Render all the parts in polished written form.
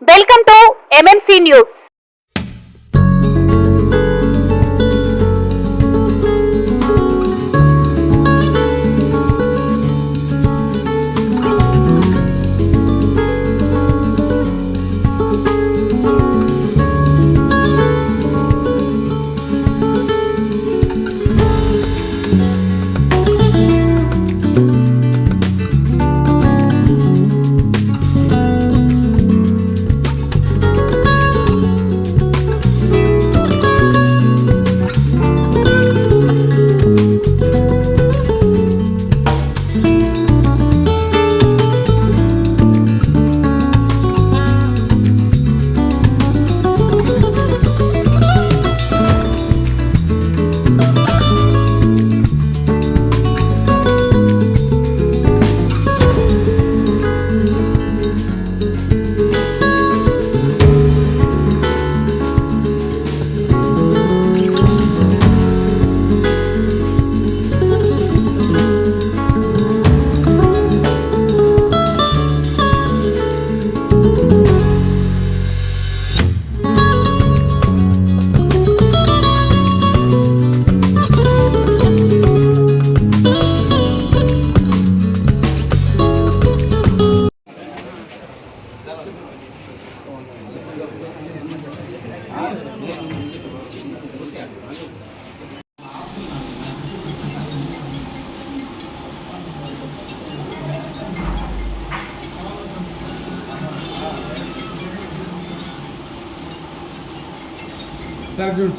Welcome to MMC news. Sir, Jules.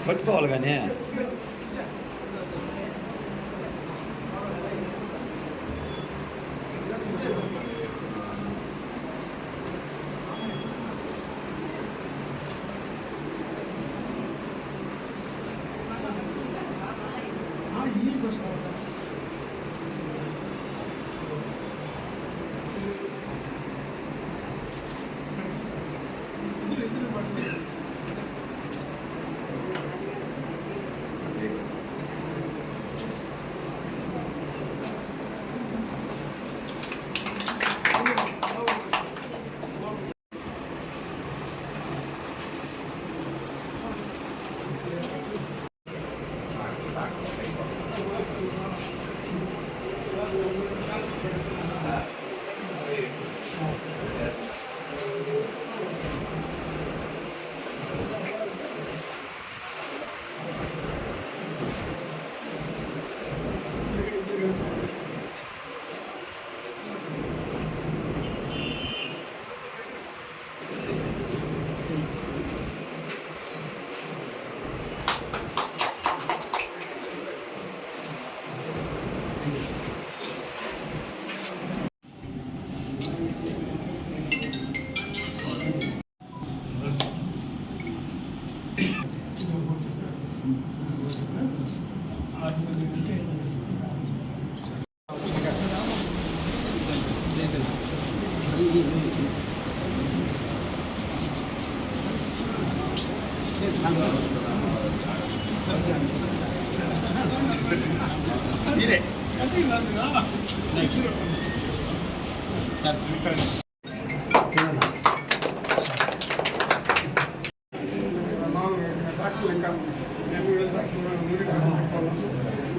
పట్టుకోవాలి కానీ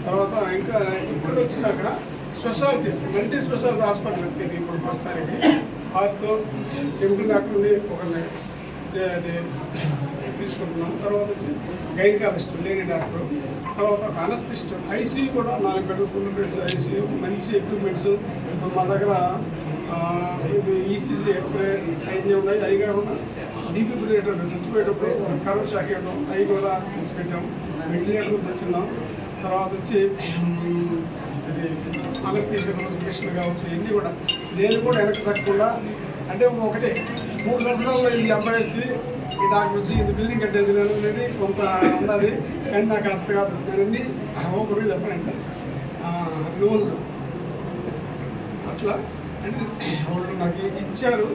తర్వాత ఇంకా ఇక్కడ వచ్చినాక స్పెషాలిటీస్ మల్టీ స్పెషాలిటీ హాస్పిటల్ పెట్టేది ఇప్పుడు ప్రస్తుతానికి హార్ట్ టెంపుల్ డాక్టర్ని ఒకరిని అది తీసుకుంటున్నాం. తర్వాత వచ్చి గైనకాలజిస్ట్ లేడీ డాక్టర్, తర్వాత ఒక అనస్థిస్ట్, ఐసీయూ కూడా 4 బెడ్లు ఫుల్ బెడ్లు ఐసీయూ, మంచి ఎక్విప్మెంట్స్ ఇప్పుడు మా దగ్గర ఇది ఈసీజీ ఎక్స్రే అన్నీ ఉన్నాయి. అవి కాకుండా డీఫిబ్రిలేటర్ చచ్చిపోయేటప్పుడు కరెంట్ షాక్ ఇవ్వడం అవి కూడా తెచ్చిపెట్టాం. వెంటిలేటర్ తెచ్చున్నాం. తర్వాత వచ్చి ఇది అనస్థీషియా కాన్సన్ట్రేషన్ కావచ్చు, ఇవన్నీ కూడా నేను కూడా వెనక్కి తగ్గకుండా అంటే ఒకటే 3 సంవత్సరాల్లో ఈ అబ్బాయి వచ్చి ఈ డాక్టర్ వచ్చి ఇది బిల్డింగ్ కట్టేది అనేది కొంత ఉన్నది. కానీ నాకు అర్థం కాదు. నేను అన్ని ఒకరికి చెప్పానంటే లోన్లు అట్లా అంటే వాళ్ళు నాకు ఇచ్చారు.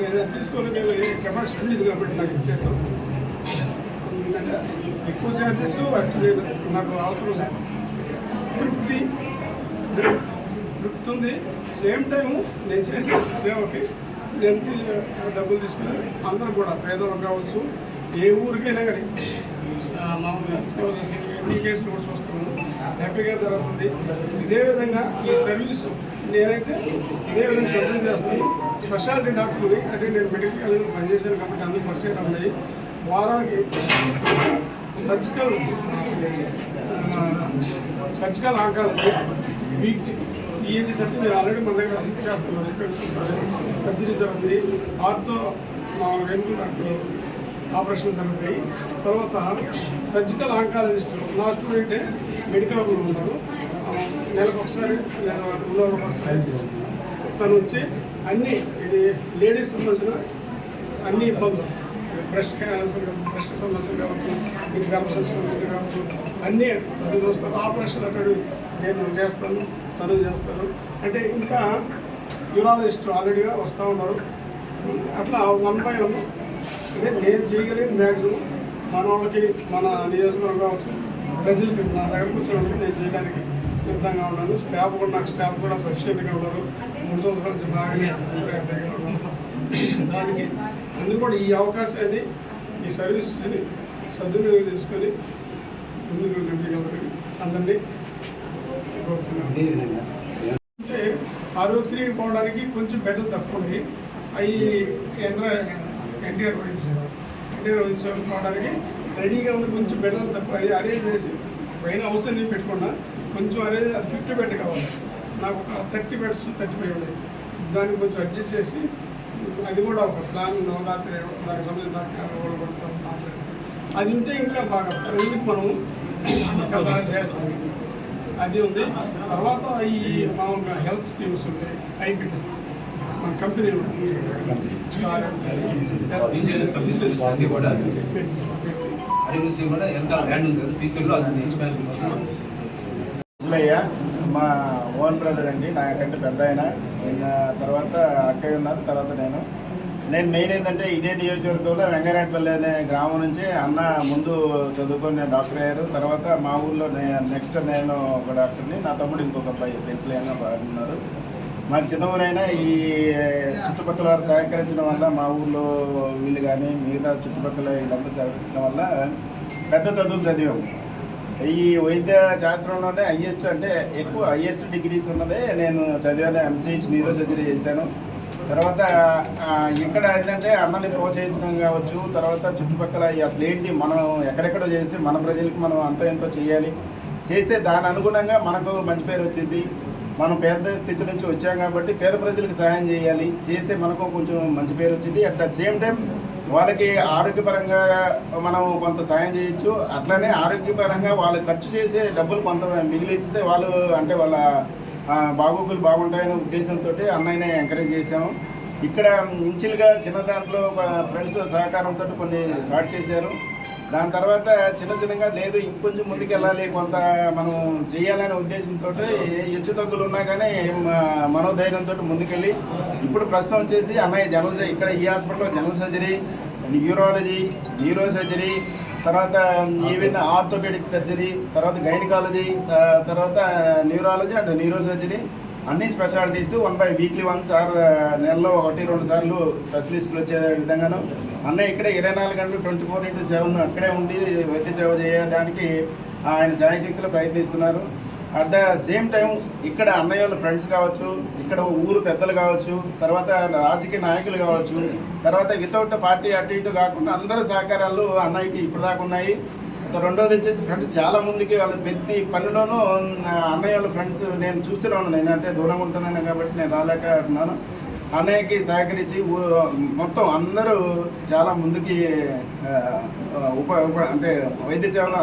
నేను తీసుకోవడానికి కెపాసిటీ ఉంది కాబట్టి నాకు ఇచ్చారు. ఎందుకంటే ఎక్కువ ఛార్జెస్ అట్లా లేదు, నాకు అవసరం లేదు. తృప్తి ఉంది. సేమ్ టైము నేను చేసే సేవకి నేను డబ్బులు తీసుకుని అందరూ కూడా పేదవాళ్ళు కావచ్చు, ఏ ఊరికైనా కానీ మామూలుగా సేవ చేసి ఎన్ని కేసులు కూడా చూస్తున్నాను, హ్యాపీగా జరుగుతుంది. ఇదే విధంగా ఈ సర్వీసు నేనైతే ఇదే విధంగా కంటిన్యూ చేస్తాను. స్పెషాలిటీ డాక్టర్ని అంటే నేను మెడికల్ కాలేజ్ పనిచేశాను కాబట్టి అందుకు పరిచయం ఉన్నాయి. వారానికి surgical oncology weekly ENT surgery నేను ఆల్రెడీ మన దగ్గర చేస్తున్నాను. ఇక్కడ సర్జరీ జరుగుతుంది. ఆర్తో వెనుక డాక్టర్ ఆపరేషన్ జరుగుతాయి. తర్వాత సర్జికల్ ఆంకాలజిస్ట్ నా స్టూడెంటే మెడికల్ ఉన్నారు. నెలకు ఒకసారి లేదా 2 రోజులకు ఒకసారి తను వచ్చి అన్ని ఇది లేడీస్ సంబంధించిన అన్ని ఇబ్బందులు, బ్రెస్ట్ సమస్యలు కావచ్చు, ఇది గర్భసంబంధించి కావచ్చు, అన్నీ తను చూస్తారు. ఆపరేషన్ అక్కడ నేను చేస్తాను, తను చేస్తారు. అంటే ఇంకా యూరాలజిస్ట్ ఆల్రెడీగా వస్తూ ఉన్నారు. అట్లా 1 by 1 అంటే నేను చేయగలిగిన మ్యాక్సిమం మన వాళ్ళకి మన నియోజకవర్గం కావచ్చు ప్రజలకి నా దగ్గర కూర్చోవడానికి నేను చేయడానికి సిద్ధంగా ఉన్నాను. స్టాఫ్ కూడా నాకు స్టాఫ్ కూడా సఫిషియెంట్గా ఉన్నారు. 3 సంవత్సరాల నుంచి బాగానే దగ్గర ఉన్నారు. దానికి అందరూ కూడా ఈ అవకాశాన్ని ఈ సర్వీస్ని సద్వినియోగం చేసుకొని ముందుకు నడిపగలరు అందరినీ కోరుతున్నాను. అంటే ఆరోగ్యశ్రీ పోవడానికి కొంచెం బెటర్ తక్కువ ఉన్నాయి. అవి ఎన్టీఆర్ వైద్యసేవ పోవడానికి రెడీగా ఉంది. కొంచెం బెటర్ తక్కువ. అది అరేంజ్ చేసి పైన అవసరం నేను పెట్టుకున్నా. కొంచెం అరేంజ్ అది 50 బెడ్ కావాలి. నాకు ఒక 30 బెడ్స్ 35 ఉన్నాయి. దాన్ని కొంచెం అడ్జస్ట్ చేసి అది కూడా ఒక ప్లాన్ నవరాత్రి దానికి సంబంధించిన డాక్టర్ అది ఉంటే ఇంకా బాగా ఎందుకు మనం ఇంకా బాగా చేయాల్సి వస్తుంది. అది ఉంది. తర్వాత ఈ మామూలుగా హెల్త్ స్కీమ్స్ ఉంటాయి. అవి పెట్టిస్తాం మన కంపెనీ మా ఓన్ బ్రదర్ అండి, నాకంటే పెద్ద ఆయన. తర్వాత అక్కయ్య ఉన్నారు, తర్వాత నేను మెయిన్ ఏంటంటే ఇదే నియోజకవర్గంలో వెంగనాయపల్లి అనే గ్రామం నుంచి అన్న ముందు చదువుకొని డాక్టర్ అయ్యారు. తర్వాత మా ఊళ్ళో నెక్స్ట్ నేను ఒక డాక్టర్ని, నా తమ్ముడు ఇంకొక అబ్బాయి పెన్సిల్ బాగున్నారు. మా చిన్న ఊరైనా ఈ చుట్టుపక్కల వారు సహకరించడం వల్ల మా ఊళ్ళో వీళ్ళు కానీ మిగతా చుట్టుపక్కల వీళ్ళంతా సహకరించడం వల్ల పెద్ద చదువులు చదివాము. ఈ వైద్య శాస్త్రంలోనే హైయెస్ట్ అంటే ఎక్కువ హైయెస్ట్ డిగ్రీస్ ఉన్నదే నేను చదివాను. ఎంసీహెచ్ న్యూరో సర్జరీ చేశాను. తర్వాత ఇక్కడ ఏంటంటే అన్నని ప్రోత్సహించడం కావచ్చు, తర్వాత చుట్టుపక్కల అసలు ఏంటి మనం ఎక్కడెక్కడో చేసి మన ప్రజలకు మనం అంత ఎంతో చేయాలి, చేస్తే దాని అనుగుణంగా మనకు మంచి పేరు వచ్చింది. మనం పేద స్థితి నుంచి వచ్చాం కాబట్టి పేద ప్రజలకు సహాయం చేయాలి, చేస్తే మనకు కొంచెం మంచి పేరు వచ్చింది. అట్ ద సేమ్ టైం వాళ్ళకి ఆరోగ్యపరంగా మనం కొంత సాయం చేయొచ్చు. అట్లనే ఆరోగ్యపరంగా వాళ్ళు ఖర్చు చేసే డబ్బులు కొంత మిగిలిస్తే వాళ్ళు అంటే వాళ్ళ బాగోగులు బాగుంటాయనే ఉద్దేశంతో అన్నయ్యనే ఎంకరేజ్ చేసాము. ఇక్కడ ఇంచులుగా చిన్న దాంట్లో ఫ్రెండ్స్ సహకారంతో కొన్ని స్టార్ట్ చేశారు. దాని తర్వాత చిన్నగా లేదు ఇంకొంచెం ముందుకు వెళ్ళాలి, కొంత మనం చేయాలనే ఉద్దేశంతో హెచ్చు తగ్గులు ఉన్నా కానీ మనోధైర్యంతో ముందుకెళ్ళి ఇప్పుడు ప్రస్తుతం వచ్చేసి అన్నయ్య ఇక్కడ ఈ హాస్పిటల్లో general surgery, urology, neuro surgery, తర్వాత ఈవెన్ ఆర్థోపెడిక్ సర్జరీ, తర్వాత గైనకాలజీ, తర్వాత న్యూరాలజీ అండ్ న్యూరో సర్జరీ అన్ని స్పెషాలిటీస్ 1 by వీక్లీ 1 సార్ నెలలో 1-2 సార్లు స్పెషలిస్టులు వచ్చే విధంగాను అన్నయ్య ఇక్కడ 24 గంటలు 24/7 అక్కడే ఉండి వైద్య సేవ చేయడానికి ఆయన శాయశక్తులు ప్రయత్నిస్తున్నారు. అట్ ద సేమ్ టైం ఇక్కడ అన్నయ్య వాళ్ళ ఫ్రెండ్స్ కావచ్చు, ఇక్కడ ఊరు పెద్దలు కావచ్చు, తర్వాత రాజకీయ నాయకులు కావచ్చు, తర్వాత వితౌట్ పార్టీ అటు ఇటు కాకుండా అందరూ సహకారాలు అన్నయ్యకి ఇప్పుడు దాకా ఉన్నాయి. రెండోది వచ్చేసి ఫ్రెండ్స్ చాలా ముందుకి వాళ్ళ ప్రతి పనిలోనూ అన్నయ్య వాళ్ళ ఫ్రెండ్స్ నేను చూస్తున్నాను. నేనంటే దూరంగా ఉంటున్నాను కాబట్టి నేను రాలేక అంటున్నాను. అన్నయ్యకి సహకరించి మొత్తం అందరూ చాలా ముందుకి అంటే వైద్య సేవలు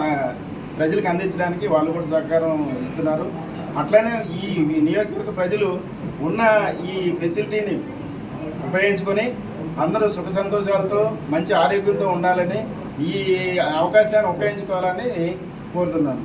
ప్రజలకు అందించడానికి వాళ్ళు కూడా సహకారం ఇస్తున్నారు. అట్లనే ఈ నియోజకవర్గ ప్రజలు ఉన్న ఈ ఫెసిలిటీని ఉపయోగించుకొని అందరూ సుఖ సంతోషాలతో మంచి ఆరోగ్యంతో ఉండాలని ఈ అవకాశాన్ని ఉపయోగించుకోవాలని కోరుతున్నాను.